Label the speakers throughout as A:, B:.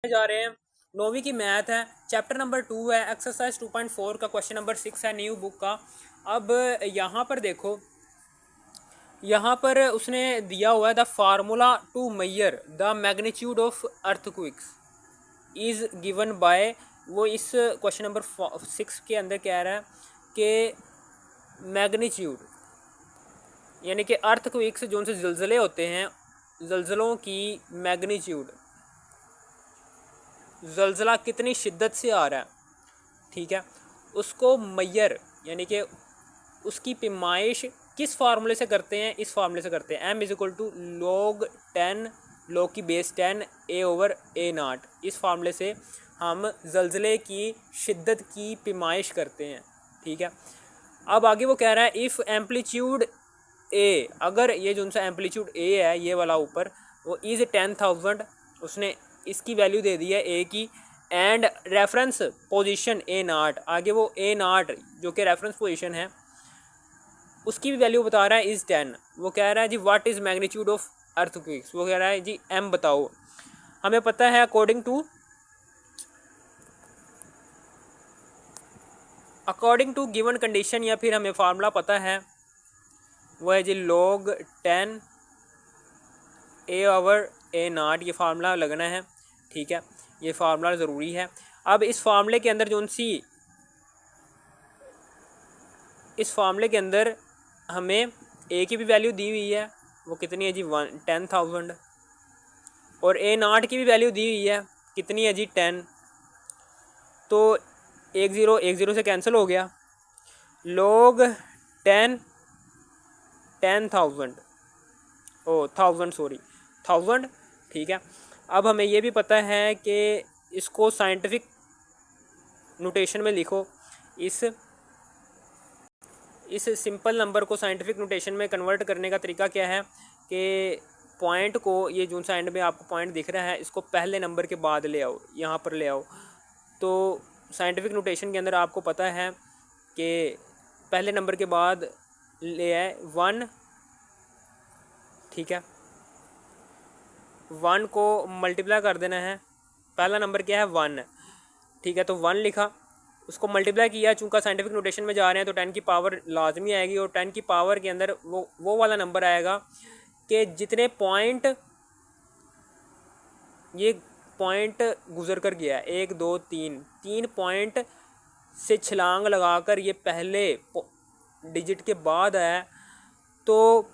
A: जा रहे हैं। 9वीं की मैथ है, चैप्टर नंबर 2 है, एक्सरसाइज 2.4 का क्वेश्चन नंबर 6 है न्यू बुक का। अब यहाँ पर देखो, यहाँ पर उसने दिया हुआ है the formula to measure the magnitude of earthquakes is given by. वो इस क्वेश्चन नंबर 6 के अंदर कह रहा है कि मैग्नीट्यूड यानी कि अर्थक्वेक्स जो उनसे जल्जले होते हैं, जल्जलों की मैग्नीट्यूड, जल्जला कितनी शिद्दत से आ रहा है, ठीक है, उसको मैयर यानी कि उसकी पैमाइश किस फार्मूले से करते हैं, इस फार्मूले से करते हैं। m is equal to log 10 log की base 10 a over a naught. इस फार्मूले से हम जल्जले की शिद्दत की पैमाइश करते हैं, ठीक है। अब आगे वो कह रहा है इफ़ एम्पलीट्यूड a, अगर ये जो सा एम्पलीट्यूड a है ये वाला ऊपर, वो इज़ 10,000, उसने इसकी वैल्यू दे दी है a की, एंड रेफरेंस पोजीशन a नाट, आगे वो a नाट जो कि रेफरेंस पोजीशन है उसकी भी वैल्यू बता रहा है इज़ 10। वो कह रहा है जी what is magnitude of earthquakes, वो कह रहा है जी m बताओ। हमें पता है अकॉर्डिंग टू गिवन कंडीशन, या फिर हमें फार्मूला पता है वो है जी log 10 a ओवर a नाट, ये फार्मूला लगना है, ठीक है, ये फार्मूला ज़रूरी है। अब इस फार्मूले के अंदर इस फार्मूले के अंदर हमें a की भी वैल्यू दी हुई है, वो कितनी है जी 10,000, और a नाट की भी वैल्यू दी हुई है, कितनी है जी 10। तो 1 0 से कैंसिल हो गया, log 10 10,000 1000, ठीक है। अब हमें ये भी पता है कि इसको साइंटिफिक नोटेशन में लिखो, इस सिंपल नंबर को साइंटिफिक नोटेशन में कन्वर्ट करने का तरीका क्या है कि पॉइंट को, ये जो सा एंड में आपको पॉइंट दिख रहा है, इसको पहले नंबर के बाद ले आओ, यहाँ पर ले आओ। तो साइंटिफिक नोटेशन के अंदर आपको पता है कि पहले नंबर के बाद ले आए 1, ठीक है, 1 को मल्टीप्लाई कर देना है, पहला नंबर क्या है 1, ठीक है, तो 1 लिखा, उसको मल्टीप्लाई किया, चूँकि साइंटिफिक नोटेशन में जा रहे हैं तो 10 की पावर लाजमी आएगी, और 10 की पावर के अंदर वो वाला नंबर आएगा कि जितने पॉइंट ये पॉइंट गुजर कर गया, 1 2 3 पॉइंट से छलांग लगाकर ये पहले डिजिट के बाद आया, तो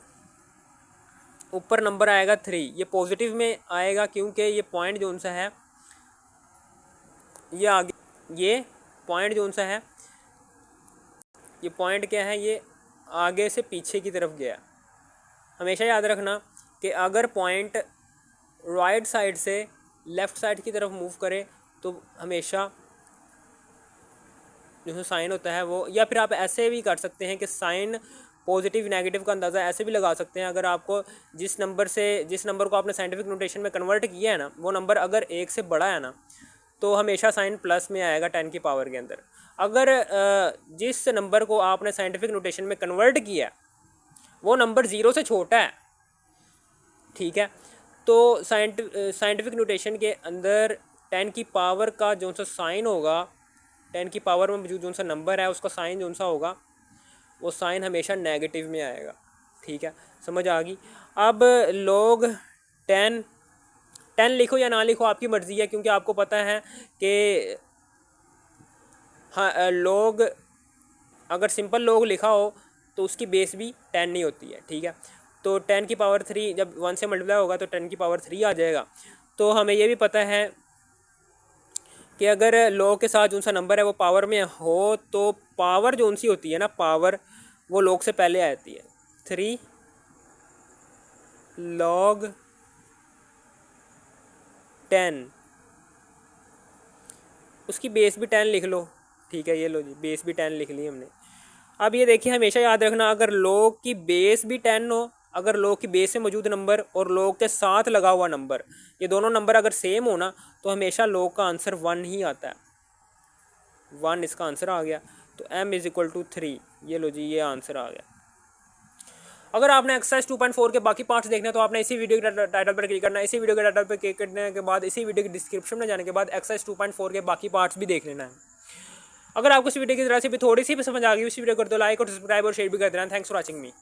A: ऊपर नंबर आएगा 3, ये पॉजिटिव में आएगा क्योंकि ये पॉइंट जो सा है, ये आगे, ये पॉइंट जो सा है, ये पॉइंट क्या है, ये आगे से पीछे की तरफ गया। हमेशा याद रखना कि अगर पॉइंट राइट साइड से लेफ़्ट साइड की तरफ मूव करे तो हमेशा जो साइन होता है वो, या फिर आप ऐसे भी कर सकते हैं कि साइन पॉजिटिव नेगेटिव का अंदाज़ा ऐसे भी लगा सकते हैं। अगर आपको जिस नंबर को आपने साइंटिफिक नोटेशन में कन्वर्ट किया है ना, वो नंबर अगर 1 से बड़ा है ना, तो हमेशा साइन प्लस में आएगा 10 की पावर के अंदर। अगर जिस नंबर को आपने साइंटिफिक नोटेशन में कन्वर्ट किया वो नंबर 0 से छोटा है, ठीक है, तो साइंटिफिक नोटेशन के अंदर 10 की पावर का जो सा साइन होगा, 10 की पावर में मौजूद जो सा नंबर है उसका साइन जो सा होगा, वो साइन हमेशा नेगेटिव में आएगा, ठीक है, समझ आ गई। अब log 10 लिखो या ना लिखो आपकी मर्ज़ी है, क्योंकि आपको पता है कि हाँ, log अगर सिंपल log लिखा हो तो उसकी बेस भी 10 नहीं होती है, ठीक है। तो 10 की पावर 3 जब 1 से मल्टीप्लाई होगा तो 10 की पावर 3 आ जाएगा। तो हमें ये भी पता है कि अगर log के साथ जो सा नंबर है वो पावर में हो तो पावर जो सी होती है ना, पावर वो log से पहले आती है। 3 log 10, उसकी बेस भी 10 लिख लो, ठीक है, ये लो जी, बेस भी 10 लिख ली हमने। अब ये देखिए, हमेशा याद रखना अगर log की बेस भी 10 हो, अगर log की बेस में मौजूद नंबर और log के साथ लगा हुआ नंबर, ये दोनों नंबर अगर सेम हो ना, तो हमेशा log का आंसर 1 ही आता है, 1 इसका आंसर आ गया। तो m इज़ इक्वल टू 3, ये लो जी, ये आंसर आ गया। अगर आपने एक्सरसाइज 2.4 के बाकी पार्ट्स देखने हैं तो आपने इसी वीडियो के टाइटल पर क्लिक करना है। इसी वीडियो के टाइटल पर क्लिक करने के बाद इसी वीडियो के डिस्क्रिप्शन में जाने के बाद एक्सरसाइज 2.4 के बाकी पार्ट्स भी देख लेना है। अगर आपको इस वीडियो की तरह से भी थोड़ी सी भी समझ आ गई, इस वीडियो को कर दो लाइक और सब्सक्राइब और शेयर भी कर देना। Thanks for watching me.